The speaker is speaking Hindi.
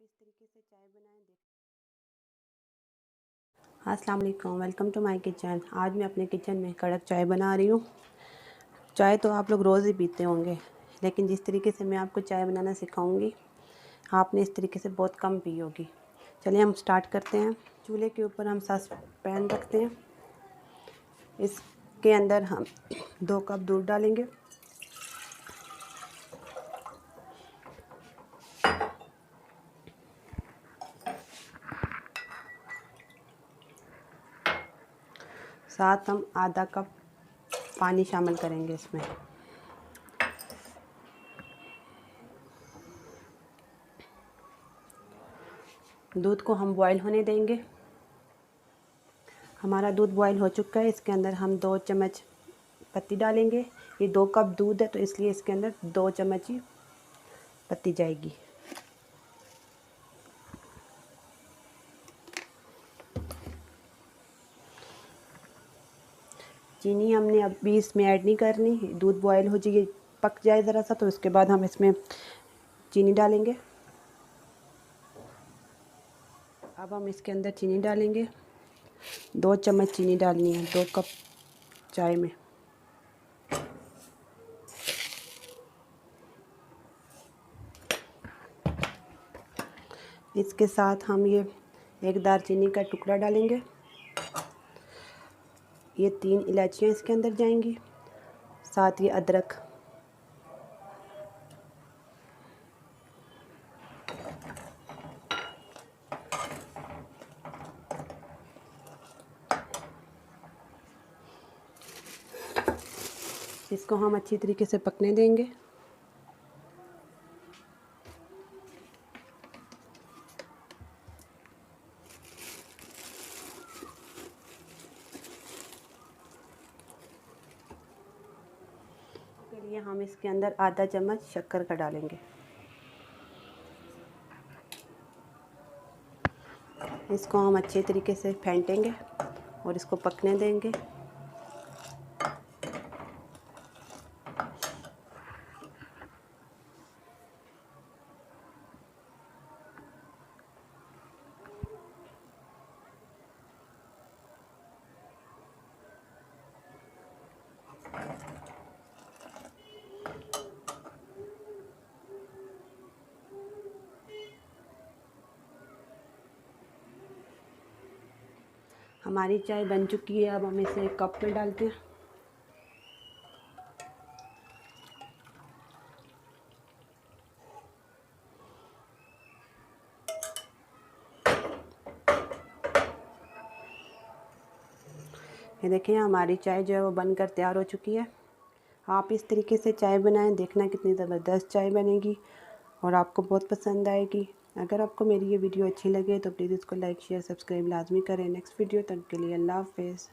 इस तरीके से चाय बनाएं अस्सलाम वालेकुम, वेलकम टू माय किचन। आज मैं अपने किचन में कड़क चाय बना रही हूँ। चाय तो आप लोग रोज़ ही पीते होंगे, लेकिन जिस तरीके से मैं आपको चाय बनाना सिखाऊंगी आपने इस तरीके से बहुत कम पी होगी। चलिए हम स्टार्ट करते हैं। चूल्हे के ऊपर हम सॉस पैन रखते हैं। इसके अंदर हम 2 कप दूध डालेंगे। साथ हम आधा कप पानी शामिल करेंगे इसमें। दूध को हम बॉईल होने देंगे। हमारा दूध बॉईल हो चुका है। इसके अंदर हम 2 चम्मच पत्ती डालेंगे। ये 2 कप दूध है तो इसलिए इसके अंदर 2 चम्मच ही पत्ती जाएगी। चीनी हमने अभी इसमें ऐड नहीं करनी। दूध बॉयल हो जाए, पक जाए ज़रा सा, तो उसके बाद हम इसमें चीनी डालेंगे। अब हम इसके अंदर चीनी डालेंगे। 2 चम्मच चीनी डालनी है 2 कप चाय में। इसके साथ हम ये 1 दालचीनी का टुकड़ा डालेंगे। ये 3 इलायचियाँ इसके अंदर जाएंगी, साथ ये अदरक। इसको हम अच्छी तरीके से पकने देंगे। के लिए हम इसके अंदर आधा चम्मच शक्कर का डालेंगे। इसको हम अच्छे तरीके से फेंटेंगे और इसको पकने देंगे। हमारी चाय बन चुकी है। अब हम इसे कप में डालते हैं। ये देखिए हमारी चाय जो है वो बनकर तैयार हो चुकी है। आप इस तरीके से चाय बनाएं, देखना कितनी ज़बरदस्त चाय बनेगी और आपको बहुत पसंद आएगी। अगर आपको मेरी ये वीडियो अच्छी लगे तो प्लीज़ इसको लाइक शेयर सब्सक्राइब लाजमी करें। नेक्स्ट वीडियो तक के लिए अल्लाह हाफ़िज़।